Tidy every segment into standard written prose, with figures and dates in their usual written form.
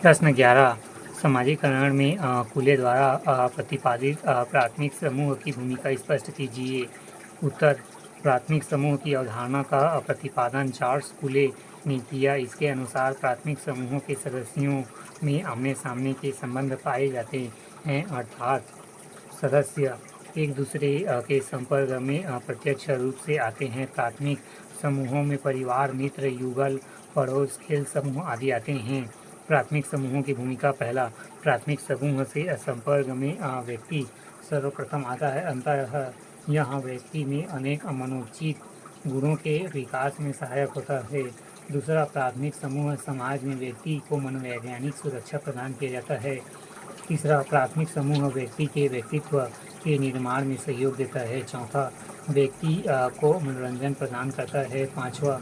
प्रश्न 11 समाजीकरण में कूले द्वारा प्रतिपादित प्राथमिक समूह की भूमिका स्पष्ट कीजिए। उत्तर प्राथमिक समूह की अवधारणा का प्रतिपादन चार्ल्स कूले ने किया। इसके अनुसार प्राथमिक समूहों के सदस्यों में आमने-सामने के संबंध पाए जाते हैं, अर्थात सदस्य एक दूसरे के संपर्क में प्रत्यक्ष रूप से आते हैं। प्राथमिक समूहों में परिवार, मित्र, युगल, पड़ोस, खेल समूह आदि आते हैं। प्राथमिक समूहों की भूमिका। पहला, प्राथमिक समूह से संपर्क में व्यक्ति सर्वप्रथम आता है, अतः यह व्यक्ति में अनेक मनोचित गुणों के विकास में सहायक होता है। दूसरा, प्राथमिक समूह समाज में व्यक्ति को मनोवैज्ञानिक सुरक्षा प्रदान किया जाता है। तीसरा, प्राथमिक समूह व्यक्ति के व्यक्तित्व के निर्माण में सहयोग देता है। चौथा, व्यक्ति को मनोरंजन प्रदान करता है। पाँचवा,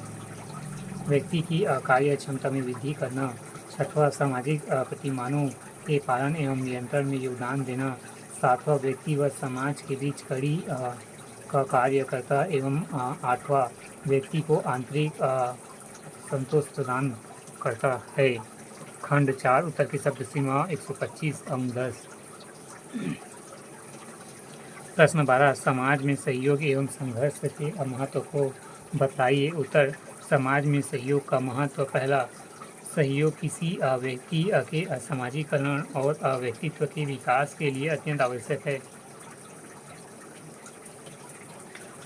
व्यक्ति की कार्य क्षमता में वृद्धि करना। छठवां, सामाजिक प्रतिमानों के पालन एवं नियंत्रण में योगदान देना। सातवां, व्यक्ति व समाज के बीच कड़ी का कार्य करता एवं आठवां, व्यक्ति को आंतरिक संतोष प्रदान करता है। खंड 4 उत्तर की शब्द सीमा 125 अंक 10। प्रश्न 12 समाज में सहयोग एवं संघर्ष के महत्व को बताइए। उत्तर समाज में सहयोग का महत्व। पहला, सहयोग किसी व्यक्ति के समाजीकरण और व्यक्तित्व के विकास के लिए अत्यंत आवश्यक है।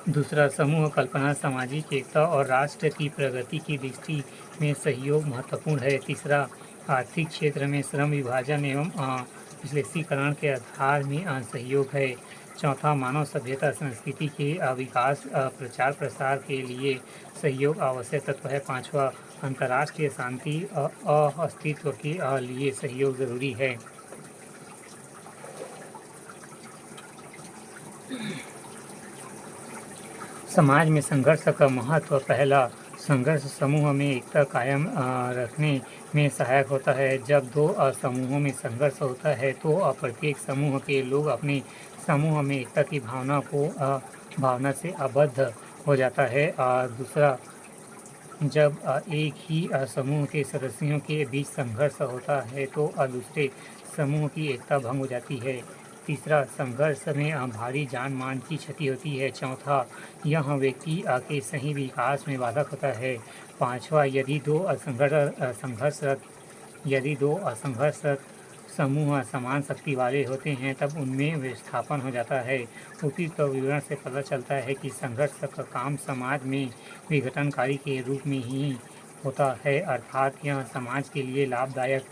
दूसरा, समूह कल्पना, सामाजिक एकता और राष्ट्र की प्रगति की दृष्टि में सहयोग महत्वपूर्ण है। तीसरा, आर्थिक क्षेत्र में श्रम विभाजन एवं विश्लेषीकरण के आधार में सहयोग है। चौथा, मानव सभ्यता संस्कृति के विकास प्रचार प्रसार के लिए सहयोग आवश्यक तत्व है। पाँचवा, अंतर्राष्ट्रीय शांति अस्तित्व के लिए सहयोग जरूरी है। समाज में संघर्ष का महत्व। पहला, संघर्ष समूह में एकता कायम रखने में सहायक होता है। जब दो समूहों में संघर्ष होता है तो प्रत्येक समूह के लोग अपने समूह में एकता की भावना से आबद्ध हो जाता है। दूसरा, जब एक ही समूह के सदस्यों के बीच संघर्ष होता है तो दूसरे समूह की एकता भंग हो जाती है। तीसरा, संघर्ष में भारी जान मान की क्षति होती है। चौथा, यह व्यक्ति के सही विकास में बाधक होता है। पाँचवा, यदि दो असंघर्षरत समूह समान शक्ति वाले होते हैं तब उनमें विस्थापन हो जाता है। उपयुक्त विवरण से पता चलता है कि संघर्ष का काम समाज में विघटनकारी के रूप में ही होता है, अर्थात यह समाज के लिए लाभदायक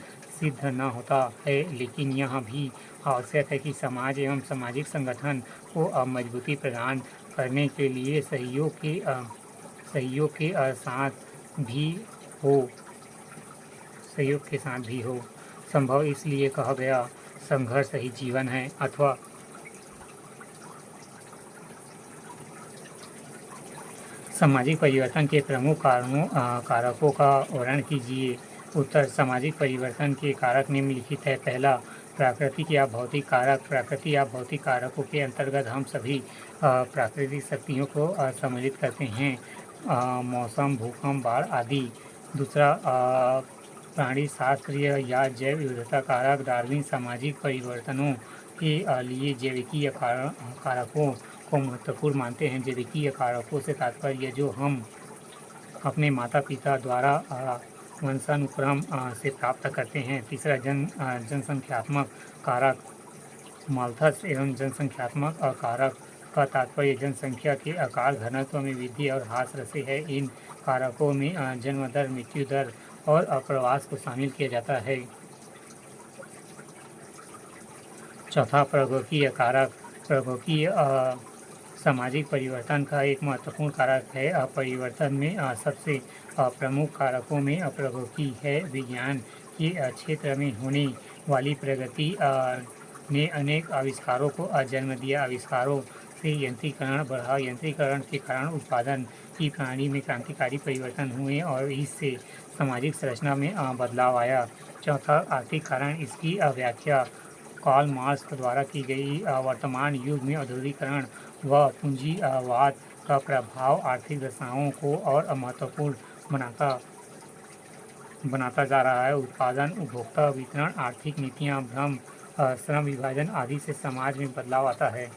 सिद्ध न होता है। लेकिन यह भी आवश्यक है कि समाज एवं सामाजिक संगठन को मजबूती प्रदान करने के लिए सहयोग के साथ भी हो संभव। इसलिए कहा गया संघर्ष ही जीवन है। अथवा सामाजिक परिवर्तन के प्रमुख कारकों का वर्णन कीजिए। उत्तर सामाजिक परिवर्तन के कारक निम्नलिखित है। पहला, प्राकृतिक या भौतिक कारक। प्राकृतिक या भौतिक कारकों के अंतर्गत हम सभी प्राकृतिक शक्तियों को सम्मिलित करते हैं, मौसम, भूकंप, बाढ़ आदि। दूसरा, प्राणी शास्त्रीय या जैव विविधता कारक। डार्विन सामाजिक परिवर्तनों के लिए जैविकीय कारकों को महत्वपूर्ण मानते हैं। जैविकीय कारकों से तात्पर्य जो हम अपने माता पिता द्वारा वंशानुक्रम से प्राप्त करते हैं। तीसरा, जनसंख्यात्मक कारक। माल्थस एवं जनसंख्यात्मक कारक का तात्पर्य जनसंख्या के आकार, घनत्व में वृद्धि और ह्रास से है। इन कारकों में जन्म दर, मृत्यु दर और प्रवास को शामिल किया जाता है। चौथा, प्रौद्योगिकीय कारक। प्रौद्योगिकी सामाजिक परिवर्तन का एक महत्वपूर्ण कारक है। परिवर्तन में सबसे प्रमुख कारकों में प्रौद्योगिकी है। विज्ञान के क्षेत्र में होने वाली प्रगति ने अनेक आविष्कारों को जन्म दिया। आविष्कारों से यंत्रीकरण बढ़ा। यंत्रीकरण के कारण उत्पादन की प्रणाली में क्रांतिकारी परिवर्तन हुए और इससे सामाजिक संरचना में बदलाव आया। चौथा, आर्थिक कारण। इसकी व्याख्या कार्ल मार्क्स द्वारा की गई। वर्तमान युग में औद्योगिकरण व पूंजीवाद का प्रभाव आर्थिक दशाओं को और महत्वपूर्ण बनाता बनाता जा रहा है। उत्पादन, उपभोक्ता, वितरण, आर्थिक नीतियाँ, भ्रम, श्रम विभाजन आदि से समाज में बदलाव आता है।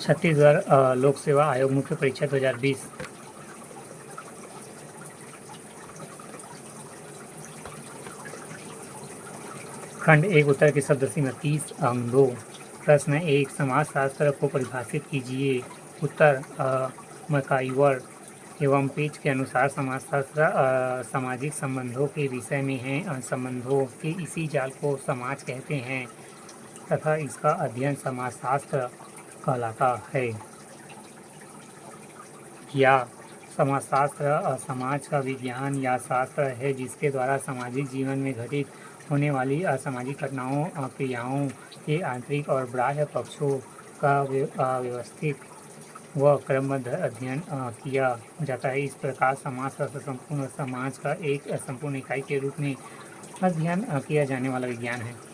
छत्तीसगढ़ लोक सेवा आयोग मुख्य परीक्षा 2020। खंड 1 उत्तर की शब्द सीमा 30 अंक 2। प्रश्न 1 समाजशास्त्र को परिभाषित कीजिए। उत्तर मैकाइवर एवं पेज के अनुसार समाजशास्त्र सामाजिक संबंधों के विषय में है। संबंधों के इसी जाल को समाज कहते हैं तथा इसका अध्ययन समाजशास्त्र कहलाता है। या समाजशास्त्र समाज का विज्ञान या शास्त्र है जिसके द्वारा सामाजिक जीवन में घटित होने वाली असामाजिक घटनाओं, क्रियाओं के आंतरिक और बाह्य पक्षों का व्यवस्थित व क्रमबद्ध अध्ययन किया जाता है। इस प्रकार समाजशास्त्र संपूर्ण समाज का एक संपूर्ण इकाई के रूप में अध्ययन किया जाने वाला विज्ञान है।